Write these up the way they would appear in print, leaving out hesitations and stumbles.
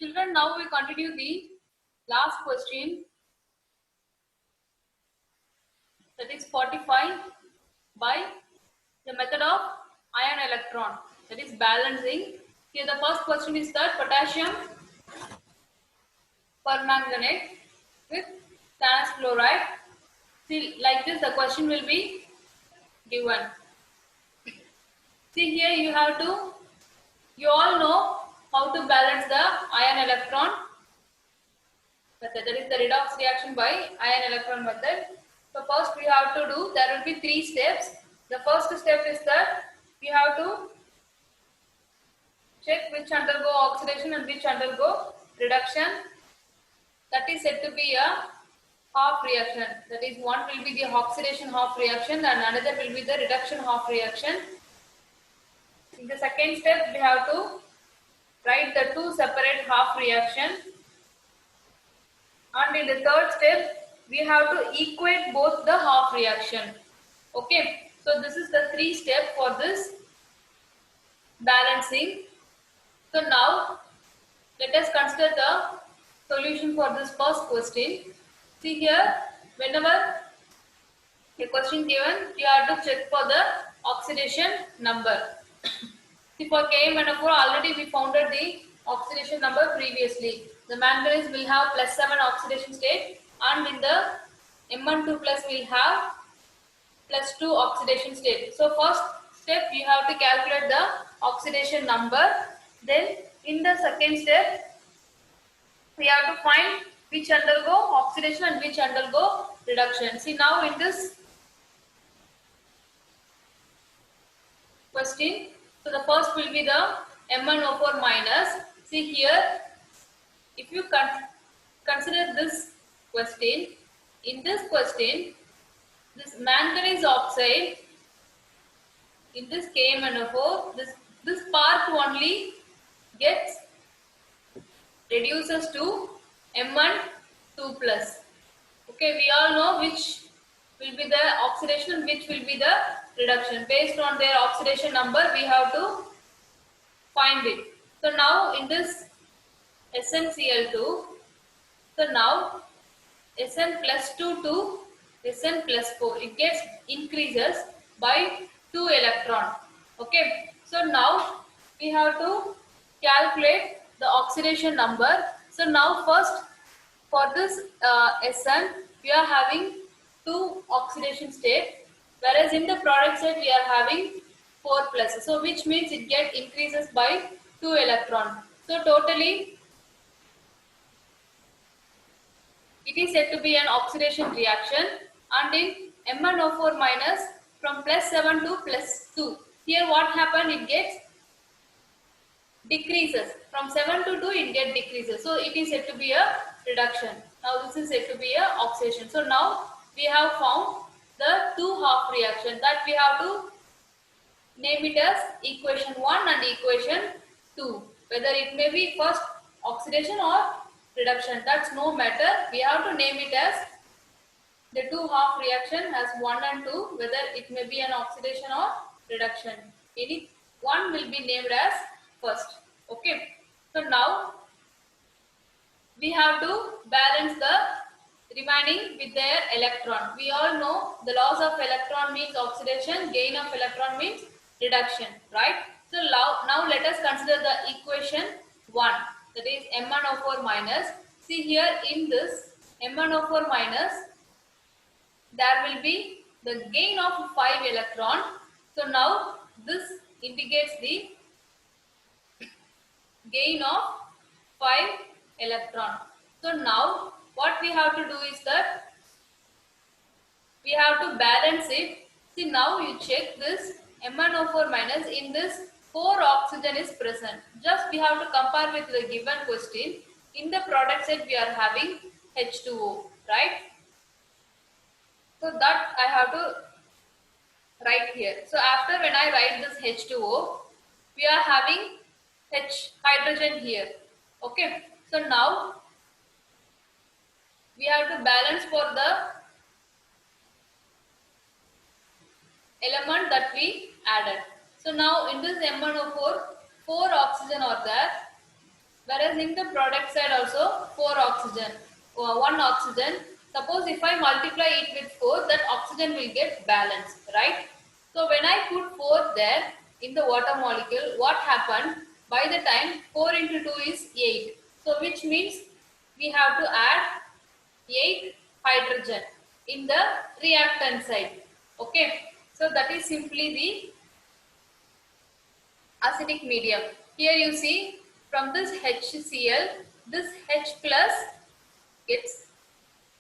Children, now we continue the last question, that is 45 by the method of ion electron, that is balancing. Here the first question is that potassium permanganate with stannous chloride. See, like this the question will be given. See, here you have to, you all know how to balance the ion electron method, that is the redox reaction by ion electron method. So first we have to do, there will be 3 steps. The first step is that we have to check which undergo oxidation and which undergo reduction. That is said to be a half reaction. That is, one will be the oxidation half reaction and another will be the reduction half reaction. In the second step we have to write the two separate half reaction. And in the third step, we have to equate both the half reaction. Okay, so this is the 3 step for this balancing. So now, let us consider the solution for this first question. See here, whenever a question given, you have to check for the oxidation number. See, for KMnO4 already we founded the oxidation number previously. The manganese will have +7 oxidation state, and in the Mn2 plus will have +2 oxidation state. So first step you have to calculate the oxidation number. Then in the second step we have to find which undergo oxidation and which undergo reduction. See, now in this question, so the first will be the MnO4 minus. See here, if you consider this question, in this question, this manganese oxide, in this KMnO4, this part only gets reduces to Mn2 plus. Okay, we all know which will be the oxidation and which will be the reduction. Based on their oxidation number, we have to find it. So now in this SnCl2, so now Sn plus 2 to Sn plus 4, it gets increases by 2 electron. Okay, so now we have to calculate the oxidation number. So now first for this Sn, we are having 2 oxidation state, whereas in the product state we are having 4 plus. So which means it gets increases by 2 electron. So totally it is said to be an oxidation reaction, and in MnO4 minus from +7 to +2. Here what happened, it gets decreases. From 7 to 2 it gets decreases. So it is said to be a reduction. Now this is said to be a oxidation. So now we have found the two half reaction, that we have to name it as equation 1 and equation 2. Whether it may be first oxidation or reduction, that's no matter. We have to name it as the two half reaction as 1 and 2, whether it may be an oxidation or reduction. Any one will be named as first. Okay. So now we have to balance the remaining with their electron. We all know the loss of electron means oxidation, gain of electron means reduction, right? So now let us consider the equation 1, that is MnO4 minus. See here in this MnO4 minus, there will be the gain of 5 electron. So now this indicates the gain of 5 electron. So now what we have to do is that we have to balance it. See, now you check this MnO4 minus, in this 4 oxygen is present. Just we have to compare with the given question. In the product set we are having H2O, right? So that I have to write here. So after when I write this H2O, we are having H hydrogen here. Okay. So now we have to balance for the element that we added. So now in this MnO4, 4 oxygen are there. Whereas in the product side also 4 oxygen, 1 oxygen. Suppose if I multiply it with 4, that oxygen will get balanced, right? So when I put 4 there in the water molecule, what happened? By the time 4 into 2 is 8. So which means we have to add 8 hydrogen in the reactant side. Okay. So that is simply the acidic medium. Here you see from this HCl, this H plus gets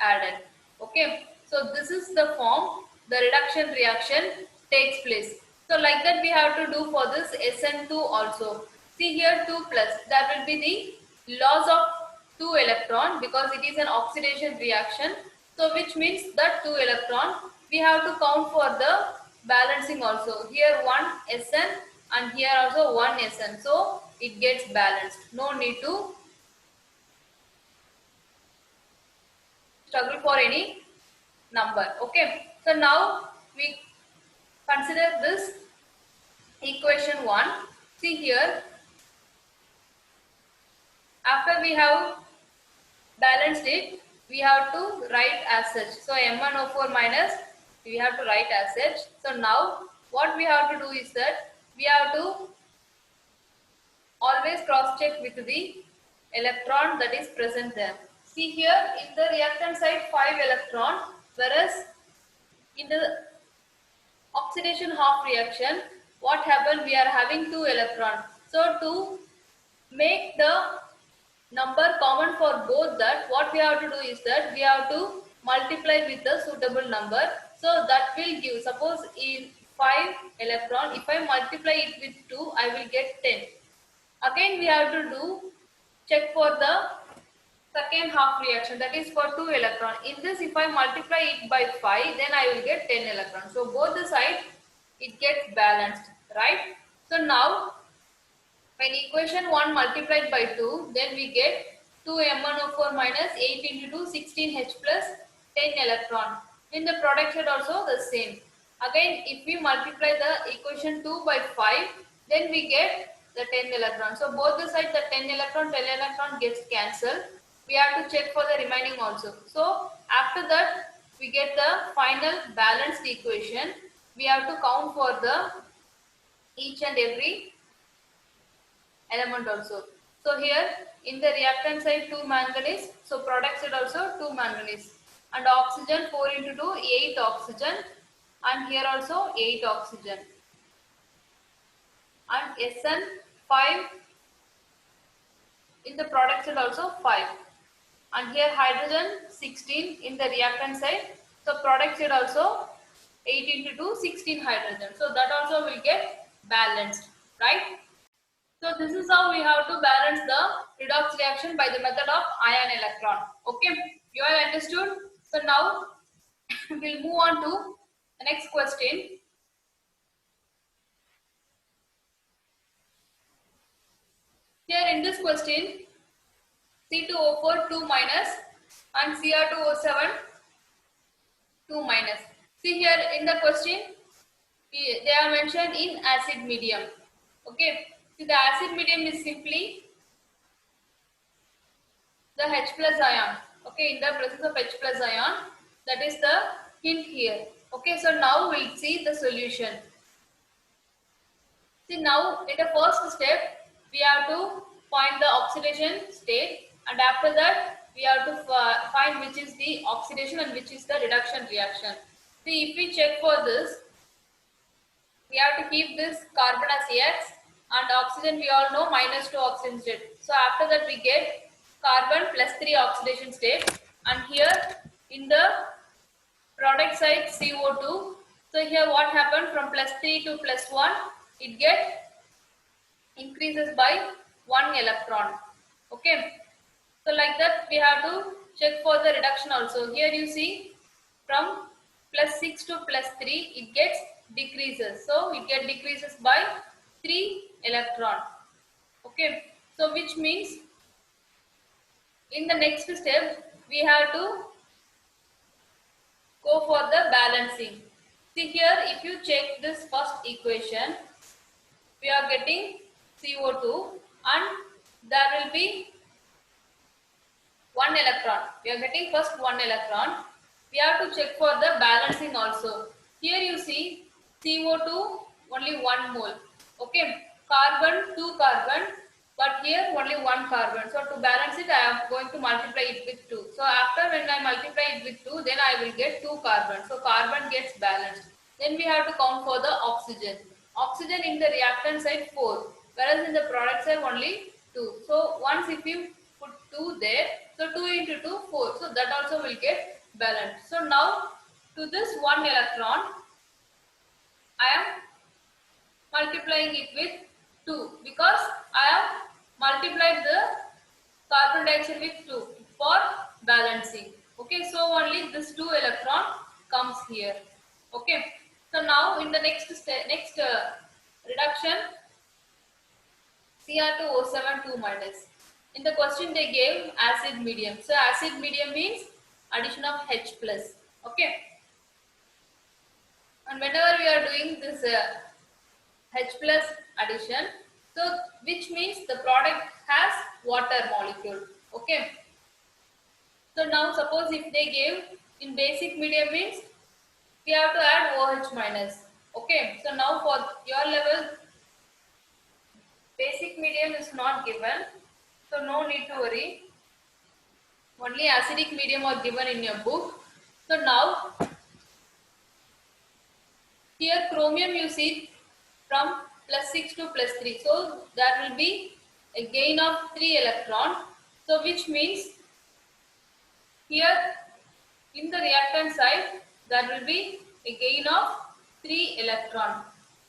added. Okay, so this is the form the reduction reaction takes place. So like that we have to do for this SN2 also. See here 2 plus, there will be the loss of 2 electron because it is an oxidation reaction. So which means that 2 electron we have to count for the balancing also. Here 1 SN and here also 1 SN. So it gets balanced. No need to struggle for any number. Okay, so now we consider this equation 1. See here, after we have balanced it, we have to write as such. So M1O4 minus, we have to write as such. So now what we have to do is that we have to always cross check with the electron that is present there. See here in the reactant side 5 electron, whereas in the oxidation half reaction, what happened? We are having 2 electrons. So to make the number common for both, that what we have to do is that we have to multiply with the suitable number. So that will give, suppose in 5 electron, if I multiply it with 2, I will get 10. Again we have to do check for the second half reaction, that is for 2 electron. In this if I multiply it by 5, then I will get 10 electrons. So both the sides it gets balanced, right? So now when equation 1 multiplied by 2, then we get 2M1O4 minus 8 into 2, 16H plus 10 electron. In the product side also the same. Again, if we multiply the equation 2 by 5, then we get the 10 electron. So both the sides, the 10 electron gets cancelled. We have to check for the remaining also. So after that, we get the final balanced equation. We have to count for the each and every element also. So here in the reactant side 2 manganese, so product side also 2 manganese, and oxygen 4 into 2 8 oxygen, and here also 8 oxygen, and SN 5 in the product side also 5, and here hydrogen 16 in the reactant side, so product side also 8 into 2 16 hydrogen, so that also will get balanced, right? So this is how we have to balance the redox reaction by the method of ion electron. Okay, you all understood? So now we'll move on to the next question. Here in this question, C2O4 2 minus and Cr2O7 2 minus. See here in the question, they are mentioned in acid medium. Okay, see the acid medium is simply the H plus ion. Okay, in the presence of H plus ion, that is the hint here. Okay, so now we'll see the solution. See now in the first step, we have to find the oxidation state, and after that we have to find which is the oxidation and which is the reduction reaction. See if we check for this, we have to keep this carbon as X, and oxygen we all know minus 2 oxidation state. So after that we get carbon plus 3 oxidation state, and here in the product side CO2. So here what happened, from plus 3 to plus 1, it gets increases by 1 electron. Okay. So like that we have to check for the reduction also. Here you see from plus 6 to plus 3 it gets decreases. So it gets decreases by 3 electron. Okay. So which means in the next step we have to go for the balancing. See here if you check this first equation, we are getting CO2 and there will be one electron. We are getting first one electron. We have to check for the balancing also. Here you see CO2 only 1 mole. Okay, carbon 2 carbon, but here only 1 carbon. So to balance it, I am going to multiply it with 2. So after when I multiply it with 2, then I will get 2 carbon. So carbon gets balanced. Then we have to count for the oxygen. Oxygen in the reactant side 4, whereas in the product side only 2. So once if you put 2 there, so 2 into 2, 4. So that also will get balanced. So now to this 1 electron, I am multiplying it with 2 because I have multiplied the carbon dioxide with 2 for balancing. Okay, so only this 2 electron comes here. Okay, so now in the next reduction, Cr2O7 2 minus. In the question they gave acid medium. So acid medium means addition of H plus. Okay. And whenever we are doing this H plus addition, so which means the product has water molecule. Okay. So now suppose if they gave in basic medium means we have to add OH minus. Okay. So now for your level, basic medium is not given. So no need to worry. Only acidic medium are given in your book. So now here chromium you see from +6 to +3. So there will be a gain of 3 electron. So which means here in the reactant side there will be a gain of 3 electron.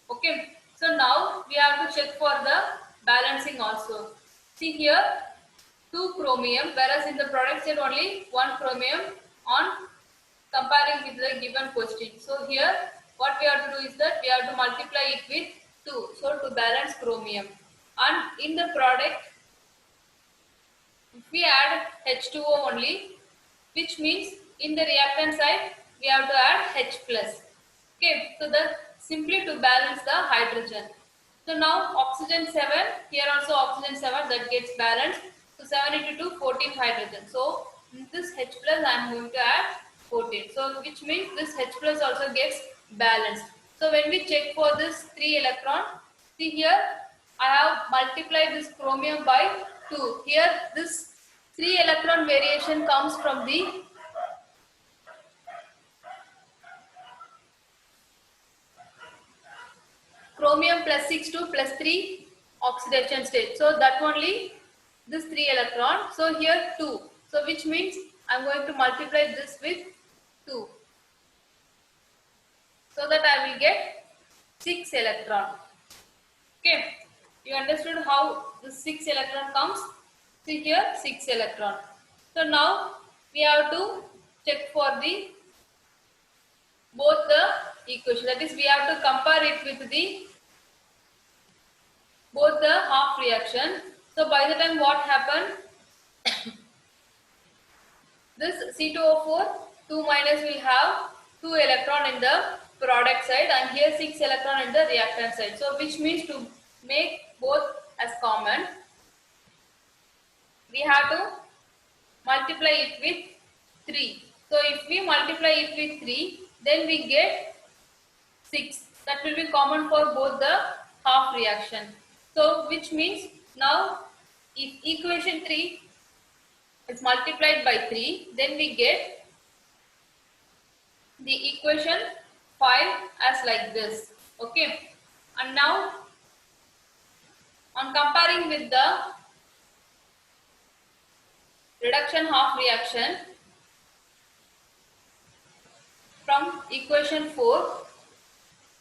Okay. So now we have to check for the balancing also. See here 2 chromium, whereas in the product side only 1 chromium on comparing with the given question. So here what we have to do is that we have to multiply it with 2. So to balance chromium. And in the product, if we add H2O only, which means in the reactant side we have to add H plus. Okay, so that simply to balance the hydrogen. So now oxygen 7, here also oxygen 7 that gets balanced. So 7 into 2, 14 hydrogen. So in this H plus I am going to add 14. So which means this H plus also gets balanced. So when we check for this 3 electron, see here I have multiplied this chromium by 2. Here this 3 electron variation comes from the chromium +6 to +3 oxidation state. So that only this 3 electron. So here 2. So which means I am going to multiply this with 2. So that I will get 6 electron. Okay. You understood how the 6 electron comes? See here 6 electron. So now we have to check for the both the equation. That is we have to compare it with the both the half reaction. So by the time what happened, this C2O4 2 minus will have 2 electron in the product side and here 6 electron in the reactant side. So which means to make both as common, we have to multiply it with 3. So if we multiply it with 3, then we get 6. That will be common for both the half reaction. So which means now if equation 3 is multiplied by 3, then we get the equation 5 as like this. Okay. And now on comparing with the reduction half reaction from equation 4,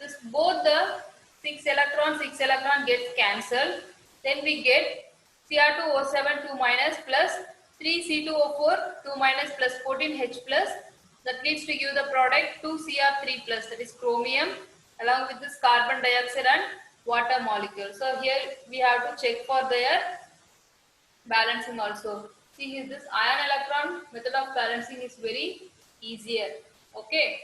this both the 6 electron gets cancelled. Then we get Cr2O7 2 minus plus 3C2O4 2 minus plus 14H plus. That leads to give the product 2Cr3 plus, that is chromium, along with this carbon dioxide and water molecule. So here we have to check for their balancing also. See, this ion electron method of balancing is very easier. Okay.